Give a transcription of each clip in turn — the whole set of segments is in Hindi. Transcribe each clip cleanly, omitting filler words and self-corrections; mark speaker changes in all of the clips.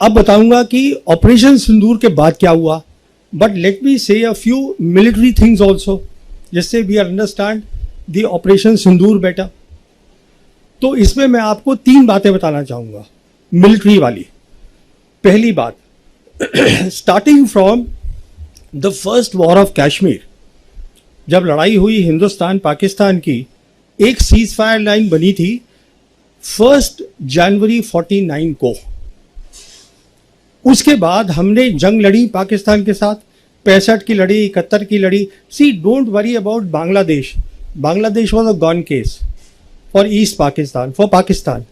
Speaker 1: अब बताऊंगा कि ऑपरेशन सिंदूर के बाद क्या हुआ, but let me say a few military things also, जिससे we understand the operation Sindoor better. तो इसमें मैं आपको 3 बातें बताना चाहूंगा मिलिट्री वाली। पहली बात, starting from the first war of Kashmir, जब लड़ाई हुई हिंदुस्तान पाकिस्तान की, एक सीज फायर लाइन बनी थी 1 जनवरी 49 को। उसके बाद हमने जंग लड़ी पाकिस्तान के साथ, 65 की लड़ी, 71 की लड़ी। See don't worry about Bangladesh, Bangladesh was a gone case for East Pakistan, for Pakistan,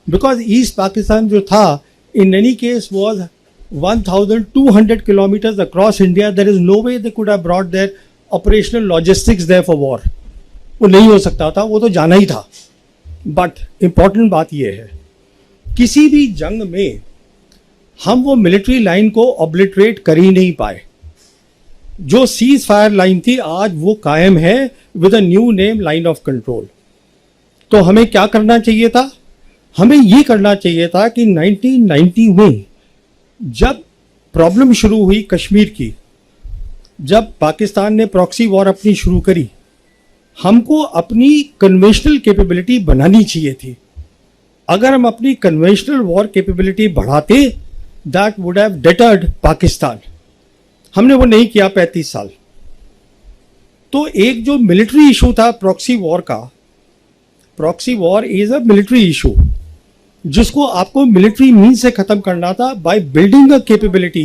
Speaker 1: because East Pakistan जो था in any case was 1200 kilometers across India. There is no way they could have brought their operational logistics there for war. वो नहीं हो सकता था, वो तो जाना ही था। बट इंपॉर्टेंट बात यह है, किसी भी जंग में हम वो मिलिट्री लाइन को ऑब्लिटरेट कर ही नहीं पाए। जो सीज फायर लाइन थी आज वो कायम है with a new name, line of control. तो हमें क्या करना चाहिए था? हमें ये करना चाहिए था कि 1990 में जब प्रॉब्लम शुरू हुई कश्मीर की, जब पाकिस्तान ने प्रॉक्सी वॉर अपनी शुरू करी, हमको अपनी कन्वेंशनल कैपेबिलिटी बनानी चाहिए थी। अगर हम अपनी कन्वेंशनल वॉर कैपेबिलिटी बढ़ाते, that would have deterred Pakistan. हमने वो नहीं किया 35 साल। तो एक जो मिलिट्री इशू था प्रॉक्सी वॉर का, proxy war is a military issue, जिसको आपको मिलिट्री मीन से खत्म करना था by building a capability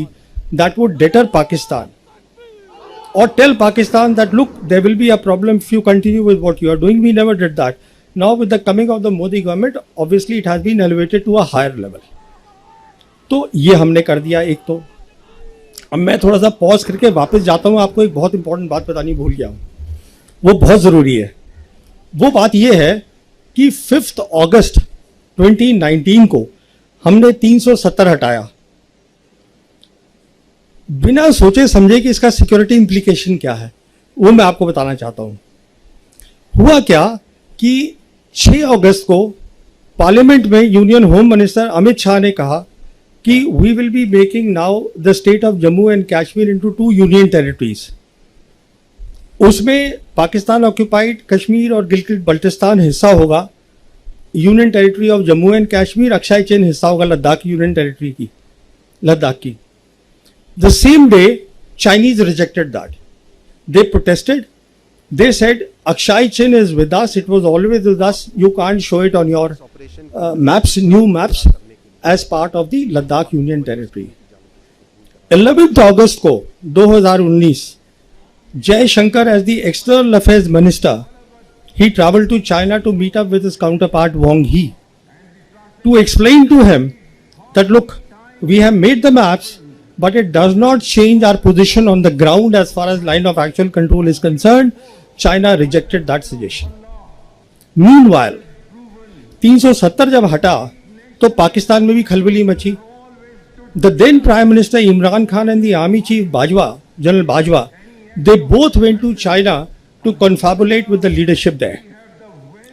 Speaker 1: that would deter Pakistan और tell Pakistan that look there will be a problem if you continue with what you are doing. We never did that. Now with the coming of the Modi government, obviously it has been elevated to a higher level. तो ये हमने कर दिया एक। तो अब मैं थोड़ा सा पॉज करके वापस जाता हूँ, आपको एक बहुत इंपॉर्टेंट बात बतानी भूल गया हूँ, वो बहुत ज़रूरी है। वो बात ये है कि 5 अगस्त 2019 को हमने 370 हटाया, बिना सोचे समझे कि इसका सिक्योरिटी इंप्लीकेशन क्या है, वो मैं आपको बताना चाहता हूं। हुआ क्या कि 6 अगस्त को पार्लियामेंट में union home minister Amit Shah ने कहा कि we will be making now the state of Jammu and Kashmir into 2 union territories. उसमें पाकिस्तान ऑक्यूपाइड कश्मीर और गिलगित बल्टिस्तान हिस्सा होगा, union territory of Jammu and Kashmir, Aksai Chin हिस्सा होगा लद्दाख यूनियन टेरिटरी की, लद्दाख की। The same day Chinese rejected that, they protested, they said Aksai Chin is with us, it was always with us, you can't show it on your maps, new maps as part of the Ladakh union territory. 11 अगस्त को 2019 Jaishankar as the external affairs minister, he traveled to China to meet up with his counterpart Wang Yi to explain to him that look, we have made the maps, but it does not change our position on the ground as far as line of actual control is concerned. China rejected that suggestion. Meanwhile, 370 जब हटा तो पाकिस्तान में भी खलबली मची। The then Prime Minister Imran Khan and the Army Chief Bajwa, General Bajwa, they both went to China to confabulate with the leadership there.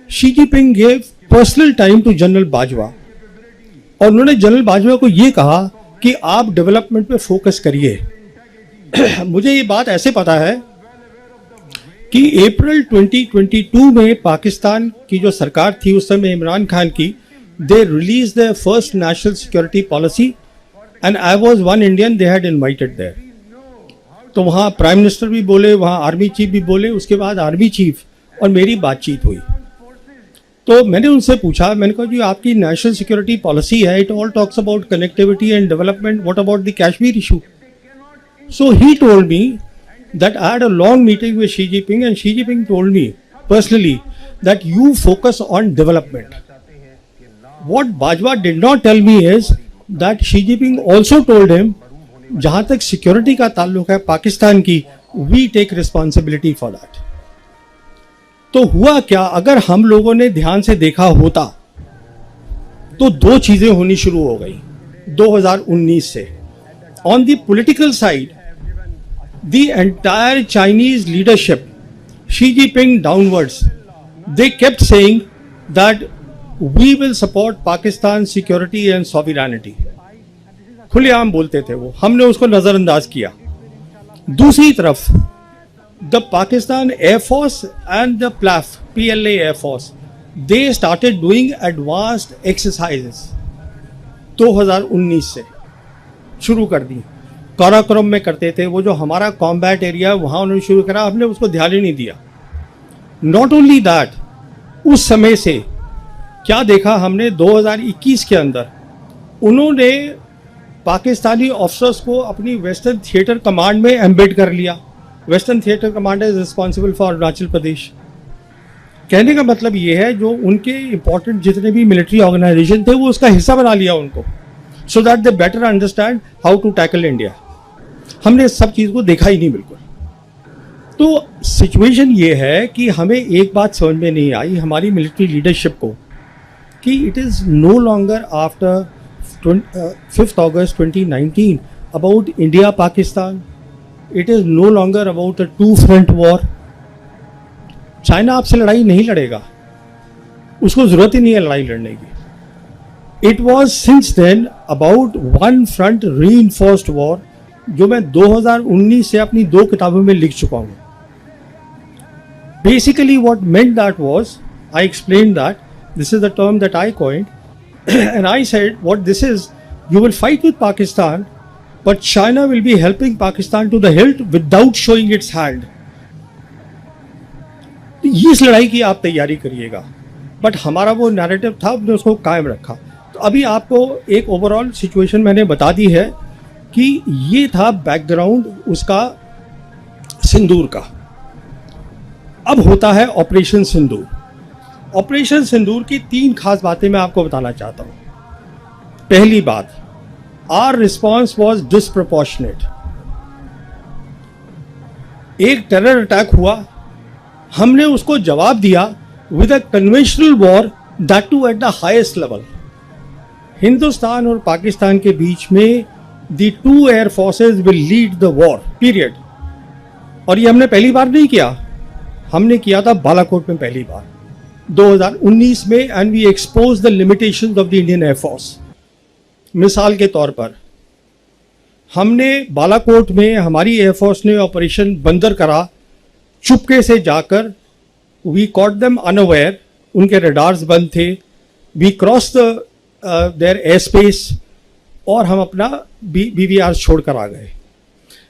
Speaker 1: Xi Jinping gave personal time to General Bajwa और उन्होंने जनरल बाजवा को ये कहा कि आप डेवलपमेंट पे फोकस करिए। मुझे ये बात ऐसे पता है कि अप्रैल 2022 में पाकिस्तान की जो सरकार थी उस समय इमरान खान की, they release the first national security policy and I was one Indian they had invited there. तो वहाँ प्राइम मिनिस्टर भी बोले, वहाँ आर्मी चीफ भी बोले, उसके बाद आर्मी चीफ और मेरी बातचीत हुई। तो मैंने उनसे पूछा, मैंने कहा जी आपकी नेशनल सिक्योरिटी पॉलिसी है, it all talks about connectivity and development, what about the Kashmir issue? So he told me that I had a long meeting with Xi Jinping and Xi Jinping told me personally that you focus on development. What Bajwa did not tell me is that Xi Jinping also told him, जहां तक सिक्योरिटी का ताल्लुक है पाकिस्तान की, we take responsibility for that. तो हुआ क्या, अगर हम लोगों ने ध्यान से देखा होता तो 2 चीजें होनी शुरू हो गई 2019 से। On the political side, the entire Chinese leadership, Xi Jinping downwards, they kept saying that we will support Pakistan security and sovereignty. खुलेआम बोलते थे वो, हमने उसको नजरअंदाज किया। दूसरी तरफ the Pakistan air force and the प्लाफ PLA air force, they started doing advanced exercises 2019 से शुरू कर दी। काराकोरम में करते थे, वो जो हमारा कॉम्बैट एरिया वहाँ उन्होंने शुरू करा, हमने उसको ध्यान ही नहीं दिया। नॉट ओनली दैट, उस समय से क्या देखा हमने 2021 के अंदर उन्होंने पाकिस्तानी ऑफिसर्स को अपनी वेस्टर्न थिएटर कमांड में एम्बेड कर लिया। Western theatre command is responsible for Arunachal Pradesh. कहने का मतलब ये है जो उनके इंपॉर्टेंट जितने भी मिलिट्री ऑर्गेनाइजेशन थे वो उसका हिस्सा बना लिया उनको, so that they better understand how to tackle India. हमने इस सब चीज़ को देखा ही नहीं बिल्कुल। तो सिचुएशन ये है कि हमें एक बात समझ में नहीं आई हमारी मिलिट्री लीडरशिप को कि it is no longer after 5th August 2019 about India Pakistan, it is no longer about a 2-front war. China आपसे लड़ाई नहीं लड़ेगा, उसको ज़रूरत ही नहीं है लड़ाई लड़ने की। It was since then about 1-front reinforced war, जो मैं 2019 से अपनी 2 किताबों में लिख चुका हूँ। Basically what meant that was, I explained that this is the term that I coined and I said what this is, you will fight with Pakistan but China will be helping Pakistan to the hilt without showing its hand. इस लड़ाई की आप तैयारी करिएगा, बट हमारा वो नैरेटिव था, हमने उसको कायम रखा। तो अभी आपको एक ओवरऑल सिचुएशन मैंने बता दी है कि ये था बैकग्राउंड उसका सिंदूर का। अब होता है ऑपरेशन सिंदूर। ऑपरेशन सिंदूर की 3 खास बातें मैं आपको बताना चाहता हूं। पहली बात, आवर रिस्पॉन्स वॉज डिसप्रोपोर्शनेट। एक टेरर अटैक हुआ, हमने उसको जवाब दिया with a conventional war, that too at the highest level. Hindustan और पाकिस्तान के बीच में the 2 air forces will lead the war period. और ये हमने पहली बार नहीं किया, हमने किया था बालाकोट में पहली बार 2019 में, and we expose the limitations of the Indian air force. मिसाल के तौर पर हमने बालाकोट में हमारी एयरफोर्स ने ऑपरेशन बंदर करा, चुपके से जाकर वी कॉट देम अनअवेयर, उनके रडार्स बंद थे, we cross the their air space और हम अपना BVR छोड़कर आ गए।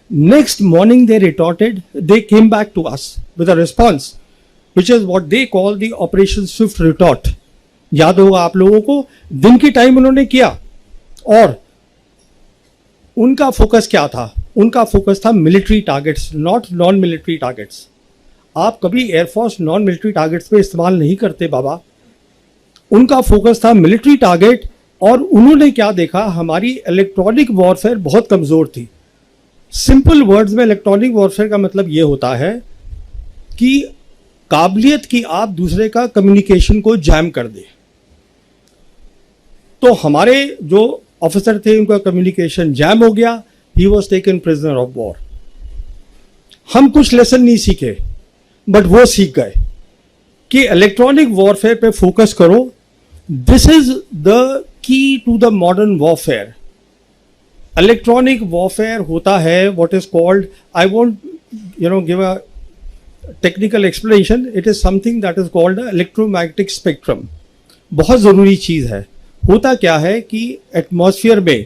Speaker 1: Next morning they retorted, they came back to us with a response, which is what they call the Operation Swift Retort. याद होगा आप लोगों को, दिन की टाइम उन्होंने किया और उनका फोकस क्या था? उनका फोकस था military targets, not non military targets. आप कभी एयरफोर्स नॉन मिलिट्री टारगेट्स पे इस्तेमाल नहीं करते बाबा। उनका फोकस था मिलिट्री टारगेट, और उन्होंने क्या देखा, हमारी इलेक्ट्रॉनिक वॉरफेयर बहुत कमज़ोर थी। सिंपल वर्ड्स में इलेक्ट्रॉनिक वॉरफेयर का मतलब ये होता है कि काबिलियत की आप दूसरे का कम्युनिकेशन को जैम कर दे। तो हमारे जो ऑफिसर थे उनका कम्युनिकेशन जैम हो गया, he was taken prisoner of war. हम कुछ लेसन नहीं सीखे, बट वो सीख गए कि इलेक्ट्रॉनिक वॉरफेयर पे फोकस करो। This is the key to the modern warfare. Electronic warfare होता है what is called, I won't give a technical explanation, it is something that is called electromagnetic spectrum. बहुत ज़रूरी चीज़ है। होता क्या है कि एटमॉस्फेयर में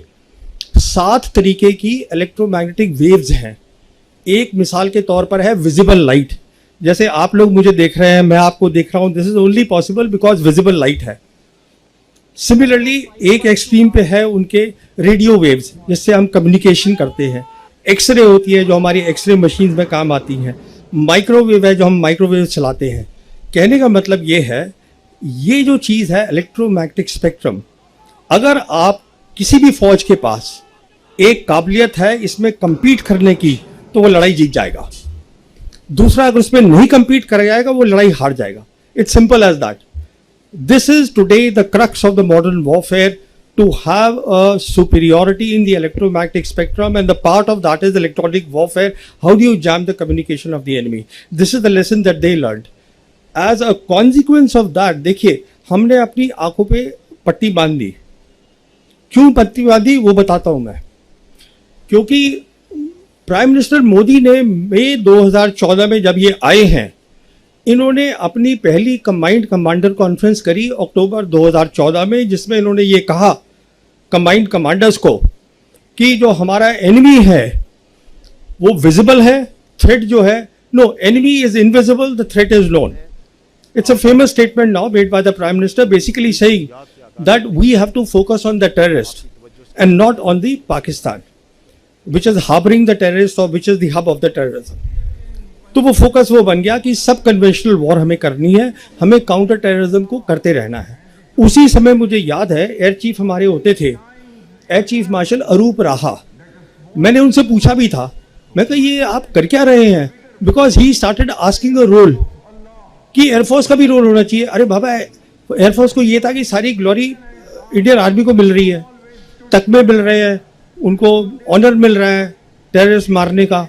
Speaker 1: 7 तरीके की इलेक्ट्रोमैग्नेटिक वेव्स हैं। एक मिसाल के तौर पर है विजिबल लाइट। जैसे आप लोग मुझे देख रहे हैं, मैं आपको देख रहा हूँ, this is only possible because visible light है। सिमिलरली एक एक्सट्रीम पे है उनके रेडियो वेव्स, जिससे हम कम्युनिकेशन करते हैं। एक्सरे होती है जो हमारी एक्सरे मशीन में काम आती हैं। माइक्रोवेव है जो हम माइक्रोवेव चलाते हैं। कहने का मतलब ये है, ये जो चीज़ है इलेक्ट्रोमैग्नेटिक स्पेक्ट्रम, अगर आप किसी भी फौज के पास एक काबिलियत है इसमें compete करने की, तो वो लड़ाई जीत जाएगा। दूसरा अगर उसमें नहीं compete कर जाएगा, वो लड़ाई हार जाएगा। It's simple as that. This is today the crux of the modern warfare, to have a superiority in the electromagnetic spectrum, and the part of that is electronic warfare. How do you jam the communication of the enemy? This is the lesson that they learned. As a consequence of that, देखिए हमने अपनी आंखों पे पट्टी बांध दी। क्यों पट्टी बांधी वो बताता हूँ मैं। क्योंकि प्राइम मिनिस्टर मोदी ने मई 2014 में जब ये आए हैं, इन्होंने अपनी पहली कंबाइंड कमांडर कॉन्फ्रेंस करी अक्टूबर 2014 में, जिसमें इन्होंने ये कहा कंबाइंड कमांडर्स को कि जो हमारा एनिमी है वो विजिबल है, थ्रेट जो है, no, enemy is invisible, the threat is known. It's a famous statement now made by the Prime Minister, basically saying that we have to focus on the terrorist and not on the Pakistan, which is harboring the terrorists or which is the hub of the terrorism. तो वो फोकस वो बन गया कि सब कन्वेंशनल वॉर हमें करनी है, हमें काउंटर टेररिज्म को करते रहना है. उसी समय मुझे याद है एयर चीफ हमारे होते थे, एयर चीफ मार्शल अरूप राहा. मैंने उनसे पूछा भी था, मैं कहा ये आप कर क्या रहे हैं, because he started asking a role कि एयरफोर्स का भी रोल होना चाहिए. अरे बाबा, एयरफोर्स को ये था कि सारी ग्लोरी इंडियन आर्मी को मिल रही है, तकमे मिल रहे हैं, उनको ऑनर मिल रहा है टेररिस्ट मारने का,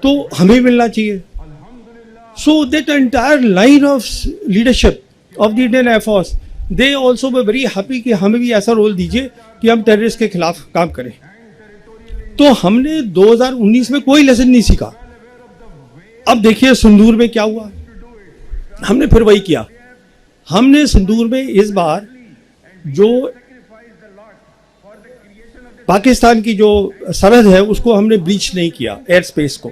Speaker 1: तो हमें मिलना चाहिए. So that entire line of leadership of the Indian air force, they also way very happy कि हमें भी ऐसा रोल दीजिए कि हम टेररिस्ट के खिलाफ काम करें. तो हमने 2019 में कोई लेसन नहीं सीखा. अब देखिए सिंदूर में क्या हुआ, हमने फिर वही किया. हमने सिंदूर में इस बार जो पाकिस्तान की जो सरहद है उसको हमने ब्रीच नहीं किया, एयर स्पेस को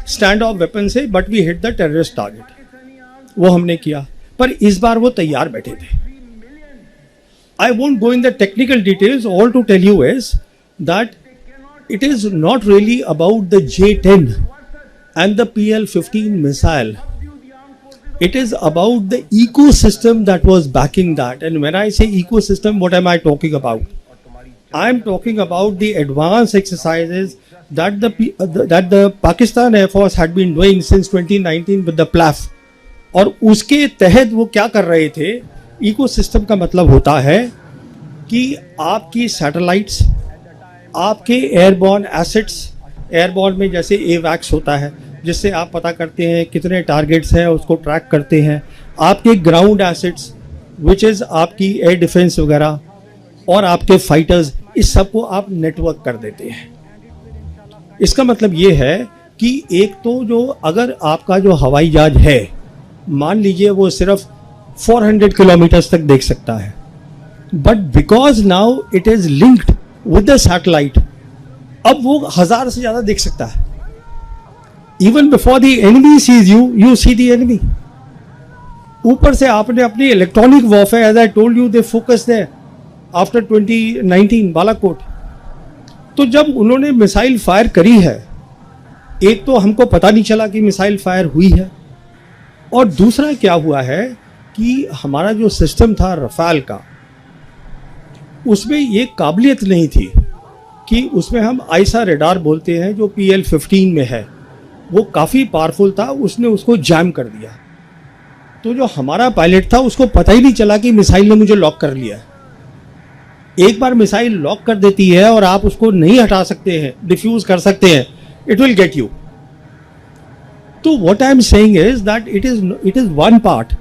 Speaker 1: स्टैंड ऑफ वेपन से, but we hit the terrorist target, वो हमने किया. पर इस बार वो तैयार बैठे थे. I won't go in the technical details, all to tell you is that it is not really about the J-10 and the PL-15 missile. It is about the ecosystem that was backing that. And when I say ecosystem, what am I talking about? I am talking about the advanced exercises that the Pakistan Air Force had been doing since 2019 with the PLAF. और उसके तहत वो क्या कर रहे थे, ecosystem का मतलब होता है कि आपकी सैटेलाइट्स, आपके एयरबॉर्न एसेट्स, एयरबॉर्न में जैसे AWACS होता है जिससे आप पता करते हैं कितने टारगेट्स हैं, उसको ट्रैक करते हैं, आपके ग्राउंड एसेट्स विच इज़ आपकी एयर डिफेंस वगैरह, और आपके फाइटर्स, इस सब को आप नेटवर्क कर देते हैं. इसका मतलब ये है कि एक तो जो अगर आपका जो हवाई जहाज है, मान लीजिए वो सिर्फ 400 किलोमीटर्स तक देख सकता है, but because now it is linked with the satellite, अब वो 1000 से ज़्यादा देख सकता है. Even before the enemy sees you, you see the enemy. ऊपर से आपने अपनी electronic warfare, as I told you, they focused there after 2019 Balakot. तो जब उन्होंने मिसाइल फायर करी है, एक तो हमको पता नहीं चला कि मिसाइल फायर हुई है, और दूसरा क्या हुआ है कि हमारा जो सिस्टम था रफाल का, उसमें ये काबिलियत नहीं थी कि उसमें हम आइसा रेडार बोलते हैं जो PL-15 में है, वो काफ़ी पावरफुल था, उसने उसको जैम कर दिया. तो जो हमारा पायलट था उसको पता ही नहीं चला कि मिसाइल ने मुझे लॉक कर लिया. एक बार मिसाइल लॉक कर देती है और आप उसको नहीं हटा सकते हैं, डिफ्यूज कर सकते हैं, इट विल गेट यू. तो what I am saying is that it is one part,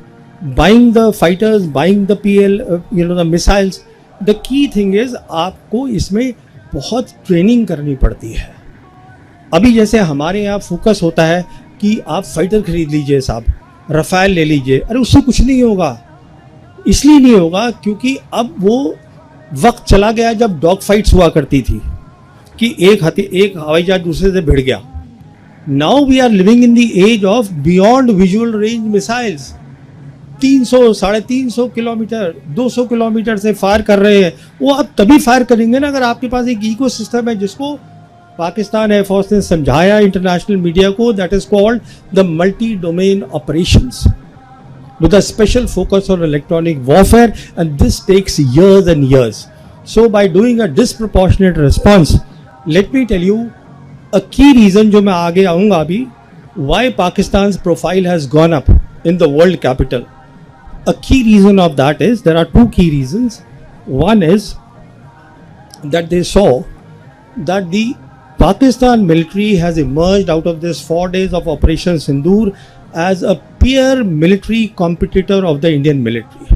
Speaker 1: buying the fighters, buying the PL, the missiles. The key thing is आपको इसमें बहुत ट्रेनिंग करनी पड़ती है. अभी जैसे हमारे यहाँ फोकस होता है कि आप फाइटर खरीद लीजिए साहब, रफाल ले लीजिए, अरे उससे कुछ नहीं होगा. इसलिए नहीं होगा क्योंकि अब वो वक्त चला गया जब डॉग फाइट्स हुआ करती थी कि एक हवाई जहाज दूसरे से भिड़ गया. Now we are living in the age of beyond visual range missiles. 300, 350 kilometre, 200 kilometre से फायर कर रहे हैं. वो आप तभी फायर करेंगे ना अगर आपके पास एक इकोसिस्टम है, जिसको पाकिस्तान एयरफोर्स ने समझाया इंटरनेशनल मीडिया को, that is called the multi domain operations with a special focus on electronic warfare, and this takes years and years. So by doing a disproportionate response, let me tell you a key reason जो मैं आगे आऊँगा अभी, why Pakistan's profile has gone up in the world capital. A key reason of that is, there are two key reasons. One is that they saw that the Pakistan military has emerged out of this 4 days of Operation Sindoor as a peer military competitor of the Indian military.